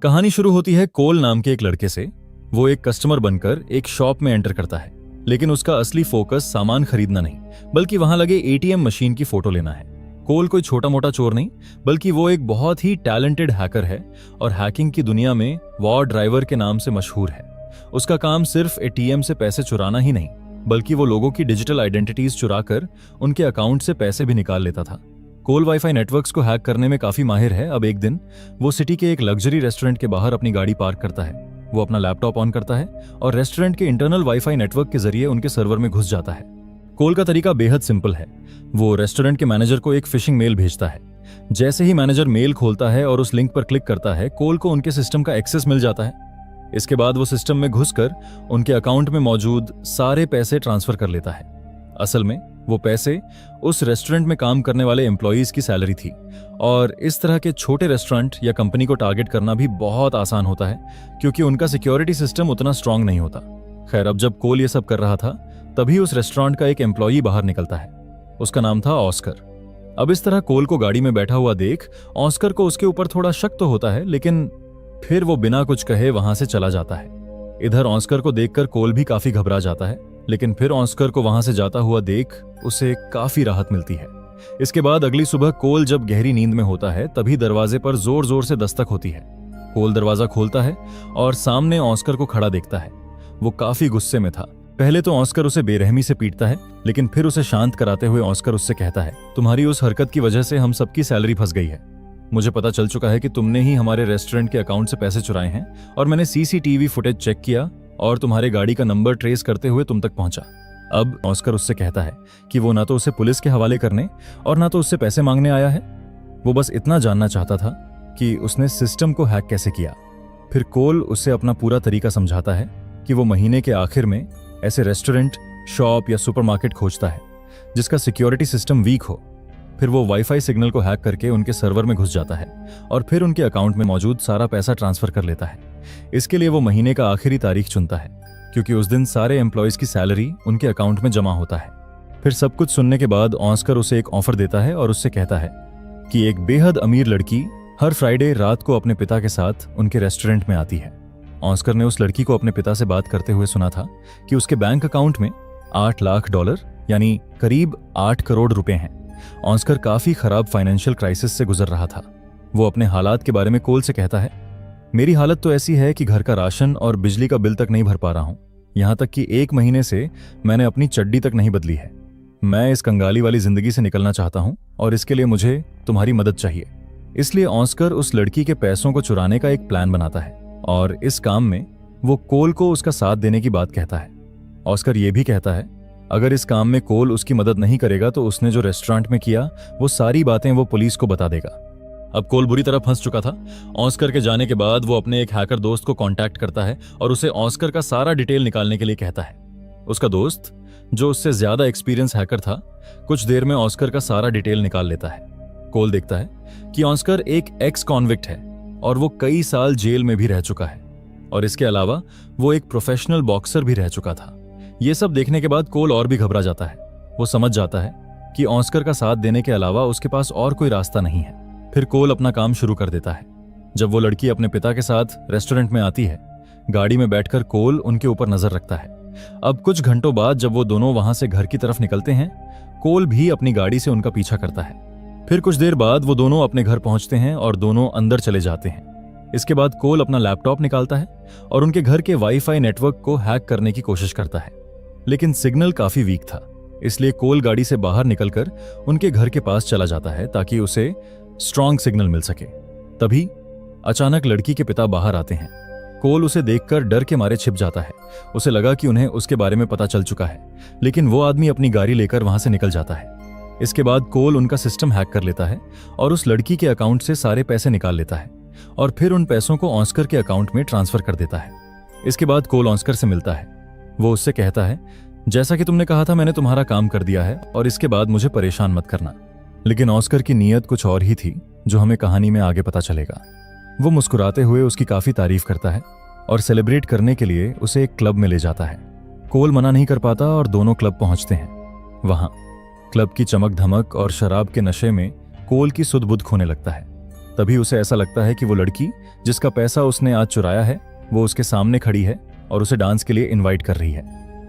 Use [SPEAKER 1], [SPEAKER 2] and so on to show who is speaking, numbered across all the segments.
[SPEAKER 1] कहानी शुरू होती है कोल नाम के एक लड़के से। वो एक कस्टमर बनकर एक शॉप में एंटर करता है, लेकिन उसका असली फोकस सामान खरीदना नहीं, बल्कि वहां लगे एटीएम मशीन की फोटो लेना है। कोल कोई छोटा मोटा चोर नहीं, बल्कि वो एक बहुत ही टैलेंटेड हैकर है और हैकिंग की दुनिया में वॉर ड्राइवर के नाम से मशहूर है। उसका काम सिर्फ एटीएम से पैसे चुराना ही नहीं, बल्कि वो लोगों की डिजिटल आइडेंटिटीज चुराकर उनके अकाउंट से पैसे भी निकाल लेता था। कोल वाईफाई नेटवर्क्स को हैक करने में काफी माहिर है। अब एक दिन वो सिटी के एक लग्जरी रेस्टोरेंट के बाहर अपनी गाड़ी पार्क करता है। वो अपना लैपटॉप ऑन करता है और रेस्टोरेंट के इंटरनल वाईफाई नेटवर्क के जरिए उनके सर्वर में घुस जाता है। कोल का तरीका बेहद सिंपल है। वो रेस्टोरेंट के मैनेजर को एक फिशिंग मेल भेजता है। जैसे ही मैनेजर मेल खोलता है और उस लिंक पर क्लिक करता है, कोल को उनके सिस्टम का एक्सेस मिल जाता है। इसके बाद वो सिस्टम में घुसकर उनके अकाउंट में मौजूद सारे पैसे ट्रांसफर कर लेता है। असल में वो पैसे उस रेस्टोरेंट में काम करने वाले एम्प्लॉयज की सैलरी थी, और इस तरह के छोटे रेस्टोरेंट या कंपनी को टारगेट करना भी बहुत आसान होता है, क्योंकि उनका सिक्योरिटी सिस्टम उतना स्ट्रांग नहीं होता। खैर, अब जब कोल ये सब कर रहा था, तभी उस रेस्टोरेंट का एक एम्प्लॉई बाहर निकलता है। उसका नाम था ऑस्कर। अब इस तरह कोल को गाड़ी में बैठा हुआ देख ऑस्कर को उसके ऊपर थोड़ा शक तो होता है, लेकिन फिर वो बिना कुछ कहे वहां से चला जाता है। इधर ऑस्कर को देखकर कोल भी काफी घबरा जाता है, लेकिन फिर ऑस्कर को वहां से जाता हुआ देख उसे काफी राहत मिलती है। इसके बाद अगली सुबह कोल जब गहरी नींद में होता है, तभी दरवाजे पर जोर जोर से दस्तक होती है। कोल दरवाजा खोलता है और सामने ऑस्कर को खड़ा देखता है। वो काफी गुस्से में था। पहले तो ऑस्कर उसे बेरहमी से पीटता है, लेकिन फिर उसे शांत कराते हुए ऑस्कर उससे कहता है, तुम्हारी उस हरकत की वजह से हम सबकी सैलरी फंस गई है। मुझे पता चल चुका है कि तुमने ही हमारे रेस्टोरेंट के अकाउंट से पैसे चुराए हैं, और मैंने सीसीटीवी फुटेज चेक किया और तुम्हारे गाड़ी का नंबर ट्रेस करते हुए तुम तक पहुंचा। अब ऑस्कर उससे कहता है कि वो ना तो उसे पुलिस के हवाले करने और ना तो उससे पैसे मांगने आया है। वो बस इतना जानना चाहता था कि उसने सिस्टम को हैक कैसे किया। फिर कोल उससे अपना पूरा तरीका समझाता है कि वो महीने के आखिर में ऐसे रेस्टोरेंट, शॉप या सुपरमार्केट खोजता है जिसका सिक्योरिटी सिस्टम वीक हो। फिर वो वाईफाई सिग्नल को हैक करके उनके सर्वर में घुस जाता है और फिर उनके अकाउंट में मौजूद सारा पैसा ट्रांसफर कर लेता है। इसके लिए वो महीने का आखिरी तारीख चुनता है, क्योंकि उस दिन सारे एम्प्लॉयज की सैलरी उनके अकाउंट में जमा होता है। फिर सब कुछ सुनने के बाद ऑस्कर उसे एक ऑफर देता है और उससे कहता है कि एक बेहद अमीर लड़की हर फ्राइडे रात को अपने पिता के साथ उनके रेस्टोरेंट में आती है। ऑस्कर ने उस लड़की को अपने पिता से बात करते हुए सुना था कि उसके बैंक अकाउंट में $8 लाख यानी करीब 8 करोड़ रुपए हैं। ऑस्कर काफी खराब फाइनेंशियल क्राइसिस से गुजर रहा था। वो अपने हालात के बारे में कोल से कहता है, मेरी हालत तो ऐसी है कि घर का राशन और बिजली का बिल तक नहीं भर पा रहा हूं। यहां तक कि 1 महीने से मैंने अपनी चड्डी तक नहीं बदली है। मैं इस कंगाली वाली जिंदगी से निकलना चाहता हूं और इसके लिए मुझे तुम्हारी मदद चाहिए। इसलिए ऑस्कर उस लड़की के पैसों को चुराने का एक प्लान बनाता है, और इस काम में वो कोल को उसका साथ देने की बात कहता है। ऑस्कर ये भी कहता है, अगर इस काम में कोल उसकी मदद नहीं करेगा तो उसने जो रेस्टोरेंट में किया वो सारी बातें वो पुलिस को बता देगा। अब कोल बुरी तरह फंस चुका था। ऑस्कर के जाने के बाद वो अपने एक हैकर दोस्त को कांटेक्ट करता है और उसे ऑस्कर का सारा डिटेल निकालने के लिए कहता है। उसका दोस्त, जो उससे ज्यादा एक्सपीरियंस हैकर था, कुछ देर में ऑस्कर का सारा डिटेल निकाल लेता है। कोल देखता है कि ऑस्कर एक एक्स कॉन्विक्ट है और वो कई साल जेल में भी रह चुका है, और इसके अलावा वो एक प्रोफेशनल बॉक्सर भी रह चुका था। ये सब देखने के बाद कोल और भी घबरा जाता है। वो समझ जाता है कि ऑस्कर का साथ देने के अलावा उसके पास और कोई रास्ता नहीं है। फिर कोल अपना काम शुरू कर देता है। जब वो लड़की अपने पिता के साथ रेस्टोरेंट में आती है, गाड़ी में बैठकर कोल उनके ऊपर नजर रखता है। अब कुछ घंटों बाद जब वो दोनों वहां से घर की तरफ निकलते हैं, कोल भी अपनी गाड़ी से उनका पीछा करता है। फिर कुछ देर बाद वो दोनों अपने घर पहुंचते हैं और दोनों अंदर चले जाते हैं। इसके बाद कोल अपना लैपटॉप निकालता है और उनके घर के वाईफाई नेटवर्क को हैक करने की कोशिश करता है, लेकिन सिग्नल काफी वीक था। इसलिए कोल गाड़ी से बाहर निकलकर उनके घर के पास चला जाता है ताकि उसे स्ट्रॉन्ग सिग्नल मिल सके। तभी अचानक लड़की के पिता बाहर आते हैं। कोल उसे देखकर डर के मारे छिप जाता है। उसे लगा कि उन्हें उसके बारे में पता चल चुका है, लेकिन वो आदमी अपनी गाड़ी लेकर वहां से निकल जाता है। इसके बाद कोल उनका सिस्टम हैक कर लेता है और उस लड़की के अकाउंट से सारे पैसे निकाल लेता है, और फिर उन पैसों को ऑस्कर के अकाउंट में ट्रांसफर कर देता है। इसके बाद कोल ऑस्कर से मिलता है। वो उससे कहता है, जैसा कि तुमने कहा था, मैंने तुम्हारा काम कर दिया है और इसके बाद मुझे परेशान मत करना। लेकिन ऑस्कर की नीयत कुछ और ही थी, जो हमें कहानी में आगे पता चलेगा। वो मुस्कुराते हुए उसकी काफी तारीफ करता है और सेलिब्रेट करने के लिए उसे एक क्लब में ले जाता है। कोल मना नहीं कर पाता और दोनों क्लब पहुंचते हैं। वहां क्लब की चमक धमक और शराब के नशे में कोल की सुध बुध खोने लगता है। तभी उसे ऐसा लगता है कि वो लड़की जिसका पैसा उसने आज चुराया है वो उसके सामने खड़ी है और उसे डांस के लिए इनवाइट कर रही है।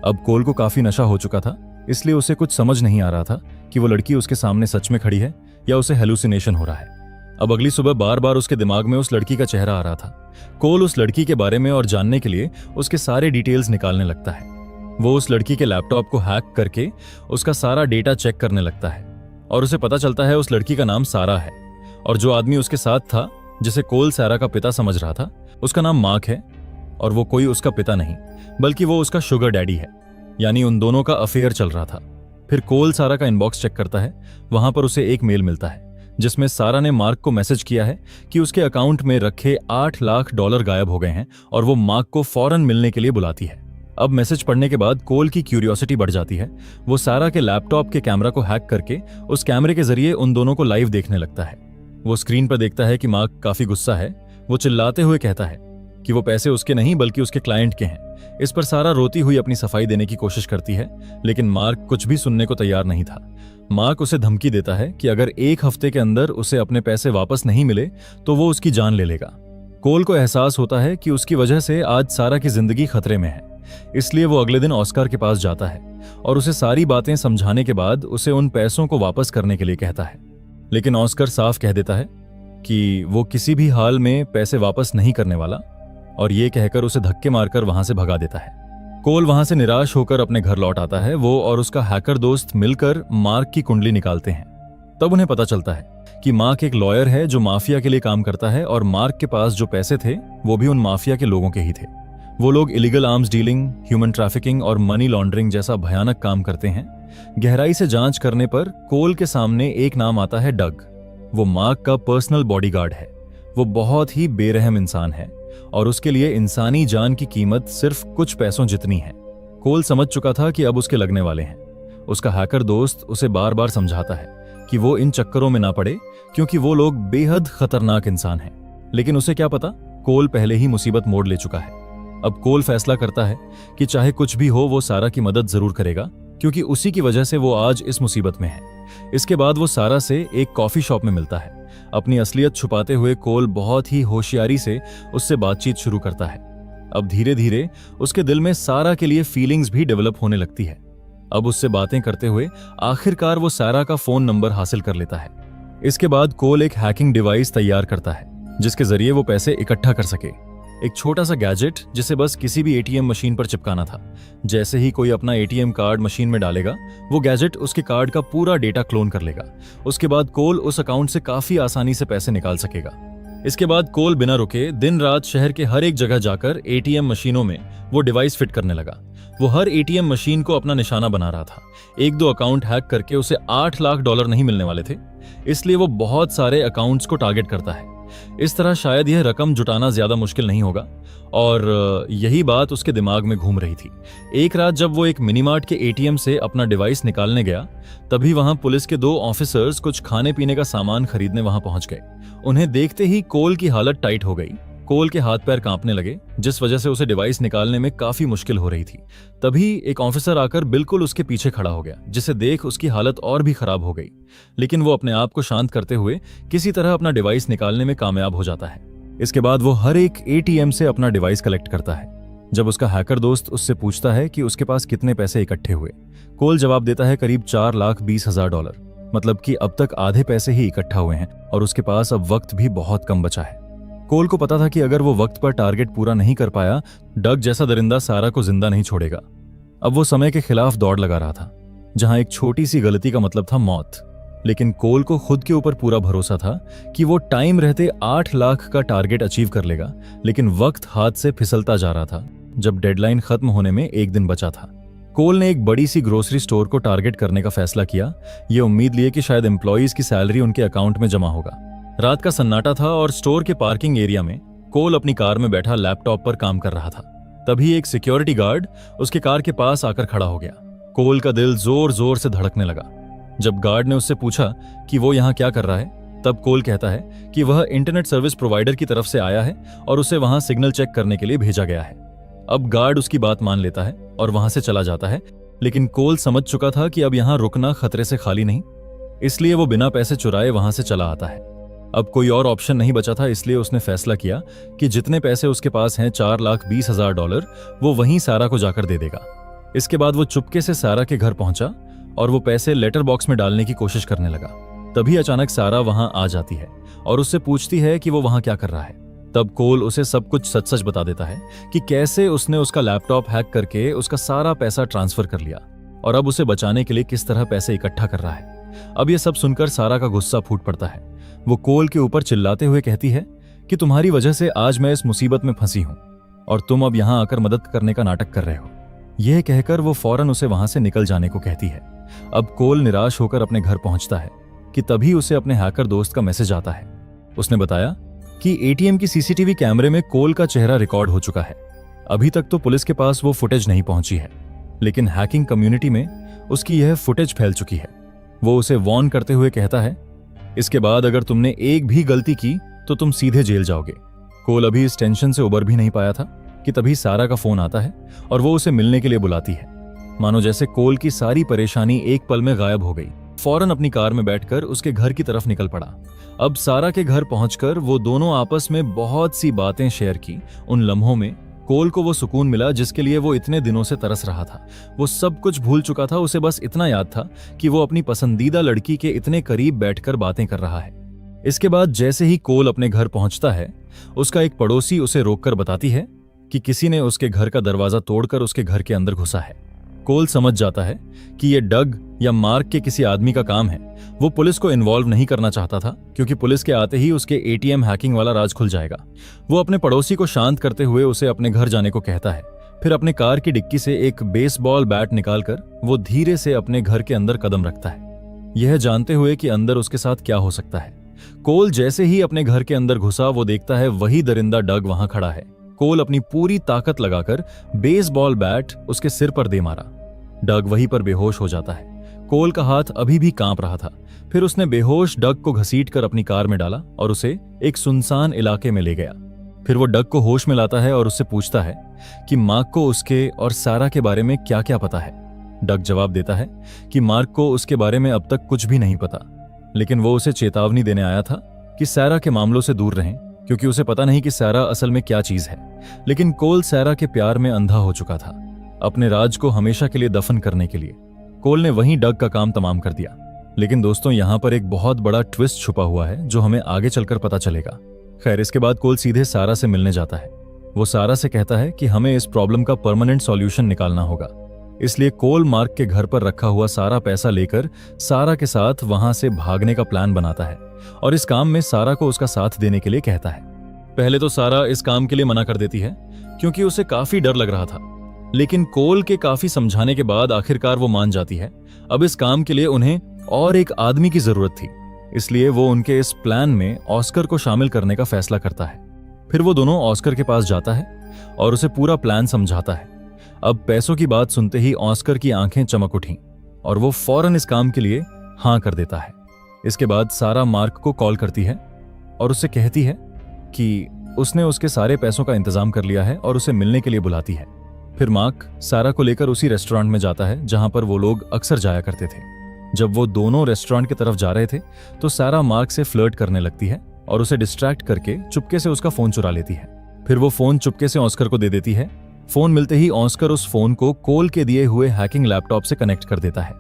[SPEAKER 1] अब कोल को काफी नशा हो चुका था, इसलिए उसे कुछ समझ नहीं आ रहा था कि वो लड़की उसके सामने सच में खड़ी है या उसे हेलुसिनेशन हो रहा है। अब अगली सुबह बार बार उसके दिमाग में उस लड़की का चेहरा आ रहा था। कोल उस लड़की के बारे में और जानने के लिए उसके सारे डिटेल्स निकालने लगता है। वो उस लड़की के लैपटॉप को हैक करके उसका सारा डेटा चेक करने लगता है और उसे पता चलता है उस लड़की का नाम सारा है और जो आदमी उसके साथ था जिसे कोल सारा का पिता समझ रहा था उसका नाम मार्क है और वो कोई उसका पिता नहीं बल्कि वो उसका शुगर डैडी है, यानी उन दोनों का अफेयर चल रहा था। फिर कोल सारा का इनबॉक्स चेक करता है, वहां पर उसे एक मेल मिलता है जिसमें सारा ने मार्क को मैसेज किया है कि उसके अकाउंट में रखे $8 लाख गायब हो गए हैं और वो मार्क को फौरन मिलने के लिए बुलाती है। अब मैसेज पढ़ने के बाद कोल की क्यूरियोसिटी बढ़ जाती है। वो सारा के लैपटॉप के कैमरा को हैक करके उस कैमरे के जरिए उन दोनों को लाइव देखने लगता है। वो स्क्रीन पर देखता है कि मार्क काफी गुस्सा है। वो चिल्लाते हुए कहता है कि वो पैसे उसके नहीं बल्कि उसके क्लाइंट के हैं। इस पर सारा रोती हुई अपनी सफाई देने की कोशिश करती है, लेकिन मार्क कुछ भी सुनने को तैयार नहीं था। मार्क उसे धमकी देता है कि अगर 1 हफ्ते के अंदर उसे अपने पैसे वापस नहीं मिले तो वो उसकी जान ले लेगा। कोल को एहसास होता है कि उसकी वजह से आज सारा की जिंदगी खतरे में है, इसलिए वो अगले दिन ऑस्कर के पास जाता है और उसे सारी बातें समझाने के बाद उसे उन पैसों को वापस करने के लिए कहता है। लेकिन ऑस्कर साफ कह देता है कि वो किसी भी हाल में पैसे वापस नहीं करने वाला और ये कहकर उसे धक्के मारकर वहां से भगा देता है। कोल वहां से निराश होकर अपने घर लौट आता है। वो और उसका हैकर दोस्त मिलकर मार्क की कुंडली निकालते हैं। तब उन्हें पता चलता है कि मार्क एक लॉयर है जो माफिया के लिए काम करता है और मार्क के पास जो पैसे थे वो भी उन माफिया के लोगों के ही थे। वो लोग illegal arms dealing, human trafficking और मनी लॉन्ड्रिंग जैसा भयानक काम करते हैं। गहराई से जांच करने पर कोल के सामने एक नाम आता है, डग। वो मार्क का पर्सनल बॉडीगार्ड है। वो बहुत ही बेरहम इंसान है और उसके लिए इंसानी जान की कीमत सिर्फ कुछ पैसों जितनी है। कोल समझ चुका था कि अब उसके लगने वाले हैं। उसका हैकर दोस्त उसे बार बार समझाता है कि वो इन चक्करों में ना पड़े क्योंकि वो लोग बेहद खतरनाक इंसान हैं। लेकिन उसे क्या पता, कोल पहले ही मुसीबत मोड़ ले चुका है। अब कोल फैसला करता है कि चाहे कुछ भी हो वो सारा की मदद जरूर करेगा क्योंकि उसी की वजह से वो आज इस मुसीबत में है। इसके बाद वो सारा से एक कॉफी शॉप में मिलता है। अपनी असलियत छुपाते हुए कोल बहुत ही होशियारी से उससे बातचीत शुरू करता है। अब धीरे धीरे उसके दिल में सारा के लिए फीलिंग्स भी डेवलप होने लगती है। अब उससे बातें करते हुए आखिरकार वो सारा का फोन नंबर हासिल कर लेता है। इसके बाद कोल एक हैकिंग डिवाइस तैयार करता है जिसके जरिए वो पैसे इकट्ठा कर सके। एक छोटा सा गैजेट जिसे बस किसी भी एटीएम मशीन पर चिपकाना था। जैसे ही कोई अपना एटीएम कार्ड मशीन में डालेगा वो गैजेट उसके कार्ड का पूरा डेटा क्लोन कर लेगा। उसके बाद कोल उस अकाउंट से काफी आसानी से पैसे निकाल सकेगा। इसके बाद कोल बिना रुके दिन रात शहर के हर एक जगह जाकर एटीएम मशीनों में वो डिवाइस फिट करने लगा। वो हर एटीएम मशीन को अपना निशाना बना रहा था। 1-2 अकाउंट हैक करके उसे $8 लाख नहीं मिलने वाले थे, इसलिए वो बहुत सारे अकाउंट्स को टारगेट करता है। इस तरह शायद यह रकम जुटाना ज्यादा मुश्किल नहीं होगा और यही बात उसके दिमाग में घूम रही थी। एक रात जब वो एक मिनीमार्ट के एटीएम से अपना डिवाइस निकालने गया तभी वहां पुलिस के 2 ऑफिसर्स कुछ खाने पीने का सामान खरीदने वहां पहुंच गए। उन्हें देखते ही कोल की हालत टाइट हो गई। कोल के हाथ पैर कांपने लगे जिस वजह से उसे डिवाइस निकालने में काफी मुश्किल हो रही थी। तभी एक ऑफिसर आकर बिल्कुल उसके पीछे खड़ा हो गया, जिसे देख उसकी हालत और भी खराब हो गई। लेकिन वो अपने आप को शांत करते हुए किसी तरह अपना डिवाइस निकालने में कामयाब हो जाता है। इसके बाद वो हर एक एटीएम से अपना डिवाइस कलेक्ट करता है। जब उसका हैकर दोस्त उससे पूछता है कि उसके पास कितने पैसे इकट्ठे हुए, कोल जवाब देता है करीब $4,20,000, मतलब कि अब तक आधे पैसे ही इकट्ठा हुए हैं और उसके पास अब वक्त भी बहुत कम बचा है। कोल को पता था कि अगर वो वक्त पर टारगेट पूरा नहीं कर पाया, डग जैसा दरिंदा सारा को जिंदा नहीं छोड़ेगा। अब वो समय के खिलाफ दौड़ लगा रहा था, जहां एक छोटी सी गलती का मतलब था मौत। लेकिन कोल को खुद के ऊपर पूरा भरोसा था कि वो टाइम रहते 8 लाख का टारगेट अचीव कर लेगा। लेकिन वक्त हाथ से फिसलता जा रहा था जब डेडलाइन खत्म होने में 1 दिन बचा था। कोल ने एक बड़ी सी ग्रोसरी स्टोर को टारगेट करने का फैसला किया, ये उम्मीद लिए कि शायद एम्प्लॉइज की सैलरी उनके अकाउंट में जमा होगा। रात का सन्नाटा था और स्टोर के पार्किंग एरिया में कोल अपनी कार में बैठा लैपटॉप पर काम कर रहा था। तभी एक सिक्योरिटी गार्ड उसके कार के पास आकर खड़ा हो गया। कोल का दिल जोर जोर से धड़कने लगा। जब गार्ड ने उससे पूछा कि वो यहाँ क्या कर रहा है, तब कोल कहता है कि वह इंटरनेट सर्विस प्रोवाइडर की तरफ से आया है और उसे वहां सिग्नल चेक करने के लिए भेजा गया है। अब गार्ड उसकी बात मान लेता है और वहां से चला जाता है। लेकिन कोल समझ चुका था कि अब यहाँ रुकना खतरे से खाली नहीं, इसलिए वो बिना पैसे चुराए वहां से चला आता है। अब कोई और ऑप्शन नहीं बचा था, इसलिए उसने फैसला किया कि जितने पैसे उसके पास हैं $4,20,000 वो वहीं सारा को जाकर दे देगा। इसके बाद वो चुपके से सारा के घर पहुंचा और वो पैसे लेटर बॉक्स में डालने की कोशिश करने लगा। तभी अचानक सारा वहां आ जाती है और उससे पूछती है कि वो वहां क्या कर रहा है। तब कोल उसे सब कुछ सच सच बता देता है कि कैसे उसने उसका लैपटॉप हैक करके उसका सारा पैसा ट्रांसफर कर लिया और अब उसे बचाने के लिए किस तरह पैसे इकट्ठा कर रहा है। अब ये सब सुनकर सारा का गुस्सा फूट पड़ता है। वो कोल के ऊपर चिल्लाते हुए कहती है कि तुम्हारी वजह से आज मैं इस मुसीबत में फंसी हूं और तुम अब यहां आकर मदद करने का नाटक कर रहे हो। यह कहकर वो फौरन उसे वहां से निकल जाने को कहती है। अब कोल निराश होकर अपने घर पहुंचता है कि तभी उसे अपने हैकर दोस्त का मैसेज आता है। उसने बताया कि एटीएम की सीसीटीवी कैमरे में कोल का चेहरा रिकॉर्ड हो चुका है। अभी तक तो पुलिस के पास वो फुटेज नहीं पहुंची है, लेकिन हैकिंग कम्युनिटी में उसकी यह फुटेज फैल चुकी है। वो उसे वार्न करते हुए कहता है, इसके बाद अगर तुमने एक भी गलती की तो तुम सीधे जेल जाओगे। कोल अभी इस टेंशन से उबर भी नहीं पाया था कि तभी सारा का फोन आता है और वो उसे मिलने के लिए बुलाती है। मानो जैसे कोल की सारी परेशानी एक पल में गायब हो गई। फौरन अपनी कार में बैठकर उसके घर की तरफ निकल पड़ा। अब सारा के घर पहुंचकर वो दोनों आपस में बहुत सी बातें शेयर की। उन लम्हों में कोल को वो सुकून मिला जिसके लिए वो इतने दिनों से तरस रहा था। वो सब कुछ भूल चुका था, उसे बस इतना याद था कि वो अपनी पसंदीदा लड़की के इतने करीब बैठकर बातें कर रहा है। इसके बाद जैसे ही कोल अपने घर पहुंचता है, उसका एक पड़ोसी उसे रोककर बताती है कि किसी ने उसके घर का दरवाजा तोड़कर उसके घर के अंदर घुसा है। कोल समझ जाता है कि ये डग या मार्क के किसी आदमी का काम है। वो पुलिस को इन्वॉल्व नहीं करना चाहता था क्योंकि पुलिस के आते ही उसके एटीएम हैकिंग वाला राज खुल जाएगा। वो अपने पड़ोसी को शांत करते हुए उसे अपने घर जाने को कहता है। फिर अपने कार की डिक्की से एक बेसबॉल बैट निकालकर वो धीरे से अपने घर के अंदर कदम रखता है, यह जानते हुए कि अंदर उसके साथ क्या हो सकता है। कोल जैसे ही अपने घर के अंदर घुसा, वो देखता है वही दरिंदा डग वहां खड़ा है। कोल अपनी पूरी ताकत लगाकर बेसबॉल बैट उसके सिर पर दे मारा। डग वहीं पर बेहोश हो जाता है। कोल का हाथ अभी भी कांप रहा था। फिर उसने बेहोश डग को घसीटकर अपनी कार में डाला और उसे एक सुनसान इलाके में ले गया। फिर वो डग को होश में लाता है और उससे पूछता है कि मार्क को उसके और सारा के बारे में क्या क्या पता है। डग जवाब देता है कि मार्क को उसके बारे में अब तक कुछ भी नहीं पता, लेकिन वो उसे चेतावनी देने आया था कि सारा के मामलों से दूर रहें क्योंकि उसे पता नहीं कि सारा असल में क्या चीज है। लेकिन कोल सारा के प्यार में अंधा हो चुका था। अपने राज को हमेशा के लिए दफन करने के लिए कोल ने वहीं डग का काम तमाम कर दिया। लेकिन दोस्तों, यहाँ पर एक बहुत बड़ा ट्विस्ट छुपा हुआ है जो हमें आगे चलकर पता चलेगा। खैर, इसके बाद कोल सीधे सारा से मिलने जाता है। वो सारा से कहता है कि हमें इस प्रॉब्लम का परमानेंट सॉल्यूशन निकालना होगा। इसलिए कोल मार्क के घर पर रखा हुआ सारा पैसा लेकर सारा के साथ वहां से भागने का प्लान बनाता है और इस काम में सारा को उसका साथ देने के लिए कहता है। पहले तो सारा इस काम के लिए मना कर देती है क्योंकि उसे काफी डर लग रहा था, लेकिन कोल के काफी समझाने के बाद आखिरकार वो मान जाती है। अब इस काम के लिए उन्हें और एक आदमी की जरूरत थी, इसलिए वो उनके इस प्लान में ऑस्कर को शामिल करने का फैसला करता है। फिर वो दोनों ऑस्कर के पास जाता है और उसे पूरा प्लान समझाता है। अब पैसों की बात सुनते ही ऑस्कर की आंखें चमक उठीं और वो फौरन इस काम के लिए हाँ कर देता है। इसके बाद सारा मार्क को कॉल करती है और उससे कहती है कि उसने उसके सारे पैसों का इंतजाम कर लिया है और उसे मिलने के लिए बुलाती है। फिर मार्क सारा को लेकर उसी रेस्टोरेंट में जाता है जहां पर वो लोग अक्सर जाया करते थे। जब वो दोनों रेस्टोरेंट की तरफ जा रहे थे तो सारा मार्क से फ्लर्ट करने लगती है और उसे डिस्ट्रैक्ट करके चुपके से उसका फोन चुरा लेती है। फिर वो फोन चुपके से ऑस्कर को दे देती है। फोन मिलते ही ऑस्कर उस फोन को कोल के दिए हुए हैकिंग लैपटॉप से कनेक्ट कर देता है।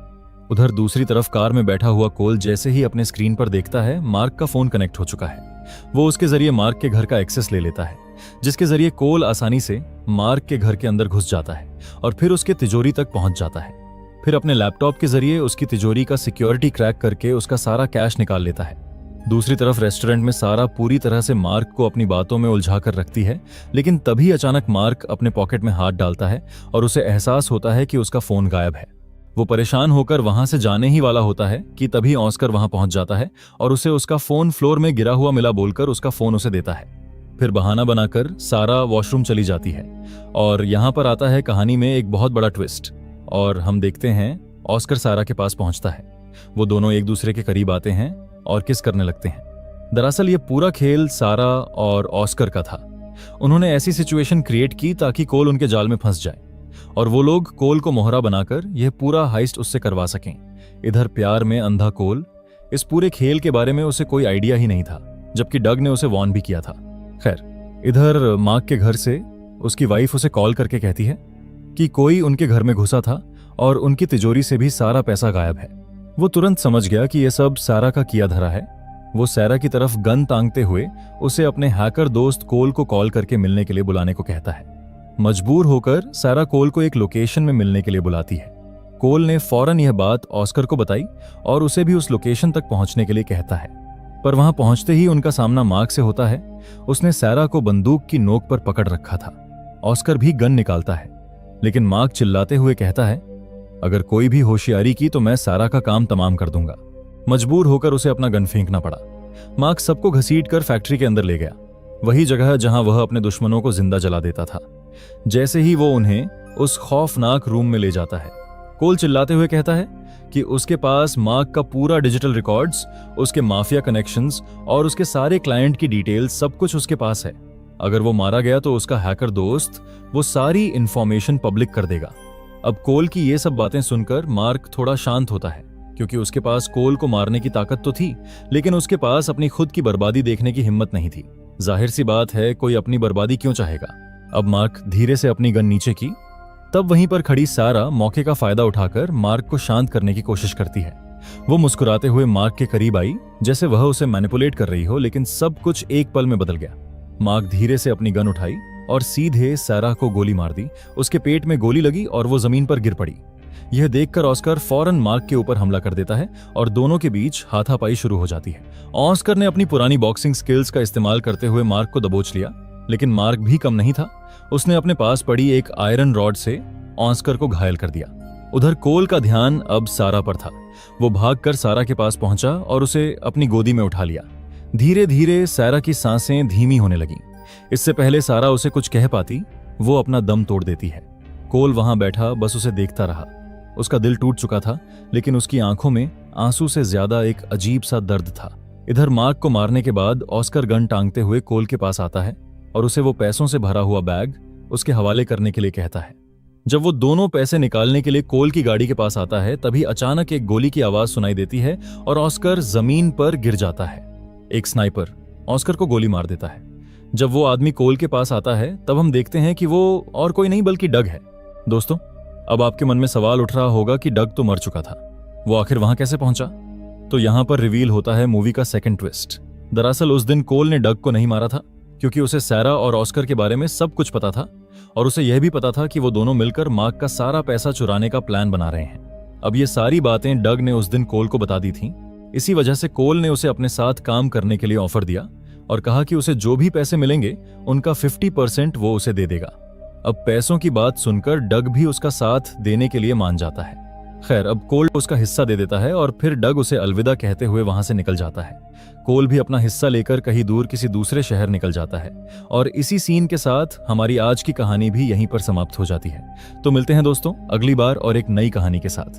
[SPEAKER 1] उधर दूसरी तरफ कार में बैठा हुआ कोल जैसे ही अपने स्क्रीन पर देखता है मार्क का फोन कनेक्ट हो चुका है। वो उसके जरिए मार्क के घर का एक्सेस ले लेता है, जिसके जरिए कोल आसानी से मार्क के घर के अंदर घुस जाता है और फिर उसके तिजोरी तक पहुंच जाता है। फिर अपने लैपटॉप के जरिए उसकी तिजोरी का सिक्योरिटी क्रैक करके उसका सारा कैश निकाल लेता है। दूसरी तरफ रेस्टोरेंट में सारा पूरी तरह से मार्क को अपनी बातों में उलझा कर रखती है, लेकिन तभी अचानक मार्क अपने पॉकेट में हाथ डालता है और उसे एहसास होता है कि उसका फोन गायब है। वो परेशान होकर वहां से जाने ही वाला होता है कि तभी ऑस्कर वहां पहुंच जाता है और उसे उसका फोन फ्लोर में गिरा हुआ मिला बोलकर उसका फोन उसे देता है। फिर बहाना बनाकर सारा वॉशरूम चली जाती है और यहां पर आता है कहानी में एक बहुत बड़ा ट्विस्ट और हम देखते हैं ऑस्कर सारा के पास पहुंचता है। वो दोनों एक दूसरे के करीब आते हैं और किस करने लगते हैं। दरअसल ये पूरा खेल सारा और ऑस्कर का था। उन्होंने ऐसी सिचुएशन क्रिएट की ताकि कोल उनके जाल में फंस जाए और वो लोग कोल को मोहरा बनाकर यह पूरा हाइस्ट उससे करवा सकें। इधर प्यार में अंधा कोल, इस पूरे खेल के बारे में उसे कोई आइडिया ही नहीं था। जबकि डग ने उसे वॉर्न भी किया था। खैर, इधर मार्क के घर से उसकी वाइफ उसे कॉल करके कहती है कि कोई उनके घर में घुसा था और उनकी तिजोरी से भी सारा पैसा गायब है। वो तुरंत समझ गया कि यह सब सारा का किया धरा है। वो सारा की तरफ गन तांगते हुए उसे अपने हैकर दोस्त कोल को कॉल करके मिलने के लिए बुलाने को कहता है। मजबूर होकर सारा कोल को एक लोकेशन में मिलने के लिए बुलाती है। कोल ने फौरन यह बात ऑस्कर को बताई और उसे भी उस लोकेशन तक पहुंचने के लिए कहता है। पर वहां पहुंचते ही उनका सामना मार्क से होता है। उसने सारा को बंदूक की नोक पर पकड़ रखा था। ऑस्कर भी गन निकालता है, लेकिन मार्क चिल्लाते हुए कहता है, अगर कोई भी होशियारी की तो मैं सारा का काम तमाम कर दूंगा। मजबूर होकर उसे अपना गन फेंकना पड़ा। मार्क सबको घसीटकर फैक्ट्री के अंदर ले गया, वही जगह जहां वह अपने दुश्मनों को जिंदा जला देता था। जैसे ही वो उन्हें उस खौफनाक रूम में ले जाता है, कोल चिल्लाते हुए कहता है कि उसके पास मार्क का पूरा डिजिटल रिकॉर्ड्स, उसके माफिया कनेक्शंस और उसके सारे क्लाइंट की डिटेल्स, सब कुछ उसके पास है। अगर वो मारा गया तो उसका हैकर दोस्त वो सारी इंफॉर्मेशन पब्लिक कर देगा। अब कोल की ये सब बातें सुनकर मार्क थोड़ा शांत होता है, क्योंकि उसके पास कोल को मारने की ताकत तो थी, लेकिन उसके पास अपनी खुद की बर्बादी देखने की हिम्मत नहीं थी। जाहिर सी बात है, कोई अपनी बर्बादी क्यों चाहेगा। अब मार्क धीरे से अपनी गन नीचे की। तब वहीं पर खड़ी सारा मौके का फायदा उठाकर मार्क को शांत करने की कोशिश करती है। वो मुस्कुराते हुए मार्क के करीब आई, जैसे वह उसे मैनिपुलेट कर रही हो, लेकिन सब कुछ एक पल में बदल गया। मार्क धीरे से अपनी गन उठाई और सीधे सारा को गोली मार दी। उसके पेट में गोली लगी और वो जमीन पर गिर पड़ी। यह देखकर ऑस्कर फौरन मार्क के ऊपर हमला कर देता है और दोनों के बीच हाथापाई शुरू हो जाती है। ऑस्कर ने अपनी पुरानी बॉक्सिंग स्किल्स का इस्तेमाल करते हुए मार्क को दबोच लिया, लेकिन मार्क भी कम नहीं था। उसने अपने पास पड़ी एक आयरन रॉड से ऑस्कर को घायल कर दिया। उधर कोल का ध्यान अब सारा पर था। वो भागकर सारा के पास पहुंचा और उसे अपनी गोदी में उठा लिया। धीरे धीरे सारा की सांसें धीमी होने लगीं। इससे पहले सारा उसे कुछ कह पाती, वो अपना दम तोड़ देती है। कोल वहां बैठा बस उसे देखता रहा। उसका दिल टूट चुका था, लेकिन उसकी आंखों में आंसू से ज्यादा एक अजीब सा दर्द था। इधर मार्क को मारने के बाद ऑस्कर गन टांगते हुए कोल के पास आता है और उसे वो पैसों से भरा हुआ बैग उसके हवाले करने के लिए कहता है। जब वो दोनों पैसे निकालने के लिए कोल की गाड़ी के पास आता है, तभी अचानक एक गोली की आवाज सुनाई देती है और ऑस्कर जमीन पर गिर जाता है। एक स्नाइपर ऑस्कर को गोली मार देता है। जब वो आदमी कोल के पास आता है, तब हम देखते हैं कि वो और कोई नहीं बल्कि डग है। दोस्तों, अब आपके मन में सवाल उठ रहा होगा कि डग तो मर चुका था, वो आखिर वहां कैसे पहुंचा? तो यहां पर रिवील होता है मूवी का सेकंड ट्विस्ट। दरअसल उस दिन कोल ने डग को नहीं मारा था, क्योंकि उसे सारा और ऑस्कर के बारे में सब कुछ पता था और उसे यह भी पता था कि वो दोनों मिलकर मार्क का सारा पैसा चुराने का प्लान बना रहे हैं। अब ये सारी बातें डग ने उस दिन कोल को बता दी थीं। इसी वजह से कोल ने उसे अपने साथ काम करने के लिए ऑफर दिया और कहा कि उसे जो भी पैसे मिलेंगे उनका 50% वो उसे दे देगा। अब पैसों की बात सुनकर डग भी उसका साथ देने के लिए मान जाता है। खैर, अब कोल उसका हिस्सा दे देता है और फिर डग उसे अलविदा कहते हुए वहां से निकल जाता है। कोल भी अपना हिस्सा लेकर कहीं दूर किसी दूसरे शहर निकल जाता है और इसी सीन के साथ हमारी आज की कहानी भी यहीं पर समाप्त हो जाती है। तो मिलते हैं दोस्तों अगली बार और एक नई कहानी के साथ।